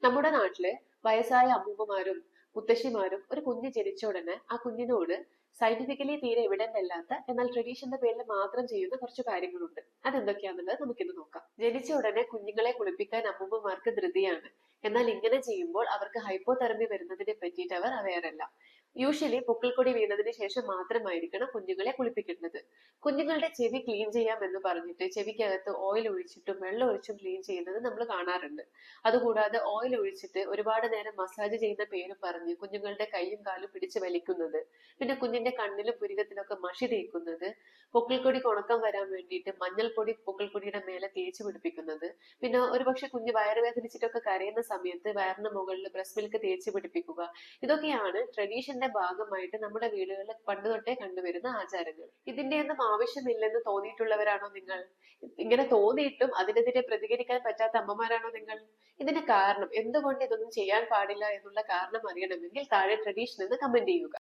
നമ്മുടെ നാട്ടില് വയസ്സായ അമ്മൂമ്മമാരും മുത്തശ്ശിമാരും ഒരു കുഞ്ഞ് ജനിച്ച ഉടനെ ആ കുഞ്ഞിനോട് സയന്റിഫിക്കലി തീരെ എവിഡന്റ് അല്ലാത്ത എന്നാൽ ട്രഡീഷന്റെ പേരിൽ മാത്രം ചെയ്യുന്ന കുറച്ച് കാര്യങ്ങളുണ്ട്. അതെന്തൊക്കെയാണെന്നുള്ളത് നമുക്കിന്ന് നോക്കാം. ജനിച്ച ഉടനെ കുഞ്ഞുങ്ങളെ കുളിപ്പിക്കാൻ അമ്മൂമ്മമാർക്ക് ധൃതിയാണ്. എന്നാൽ ഇങ്ങനെ ചെയ്യുമ്പോൾ അവർക്ക് ഹൈപ്പോതെർമി വരുന്നതിനെ പറ്റിയിട്ട് അവർ അവെയർ അല്ല. യൂഷ്വലി പൊക്കിൾക്കൊടി വീണതിന് ശേഷം മാത്രമായിരിക്കണം കുഞ്ഞുങ്ങളെ കുളിപ്പിക്കേണ്ടത്. കുഞ്ഞുങ്ങളുടെ ചെവി ക്ലീൻ ചെയ്യാം എന്ന് പറഞ്ഞിട്ട് ചെവിക്കകത്ത് ഓയിൽ ഒഴിച്ചിട്ടും വെള്ളം ഒഴിച്ചും ക്ലീൻ ചെയ്യുന്നത് നമ്മൾ കാണാറുണ്ട്. അതുകൂടാതെ ഓയിൽ ഒഴിച്ചിട്ട് ഒരുപാട് നേരം മസാജ് ചെയ്യുന്ന പേര് പറഞ്ഞ് കുഞ്ഞുങ്ങളുടെ കൈയും കാലും പിടിച്ച് വലിക്കുന്നത്, പിന്നെ കുഞ്ഞിന്റെ കണ്ണിലും പുരികത്തിലൊക്കെ മഷി തേക്കുന്നത്, പൊക്കിൾക്കൊടിക്ക് ഉണക്കം വരാൻ വേണ്ടിയിട്ട് മഞ്ഞൾപ്പൊടി പൊക്കിൾക്കൊടിയുടെ മേലെ തേച്ച് പിടിപ്പിക്കുന്നത്, പിന്നെ ഒരുപക്ഷെ കുഞ്ഞ് വയറുവേദനിച്ചിട്ടൊക്കെ കരയുന്ന സമയത്ത് വയറിന് മുകളിൽ ബ്രസ്റ്റ് മിൽക്ക് തേച്ച് പിടിപ്പിക്കുക. ഇതൊക്കെയാണ് ട്രഡീഷന്റെ ഭാഗമായിട്ട് നമ്മുടെ വീടുകളിൽ പണ്ട് തൊട്ടേ കണ്ടുവരുന്ന ആചാരങ്ങൾ. ഇതിന്റെ ഒന്നും ആവശ്യമില്ലെന്ന് തോന്നിയിട്ടുള്ളവരാണോ നിങ്ങൾ? ഇങ്ങനെ തോന്നിയിട്ടും അതിനെതിരെ പ്രതികരിക്കാൻ പറ്റാത്ത അമ്മമാരാണോ നിങ്ങൾ? ഇതിന് കാരണം, എന്തുകൊണ്ട് ഇതൊന്നും ചെയ്യാൻ പാടില്ല എന്നുള്ള കാരണം അറിയണമെങ്കിൽ താഴെ ട്രഡീഷൻ എന്ന് കമന്റ് ചെയ്യുക.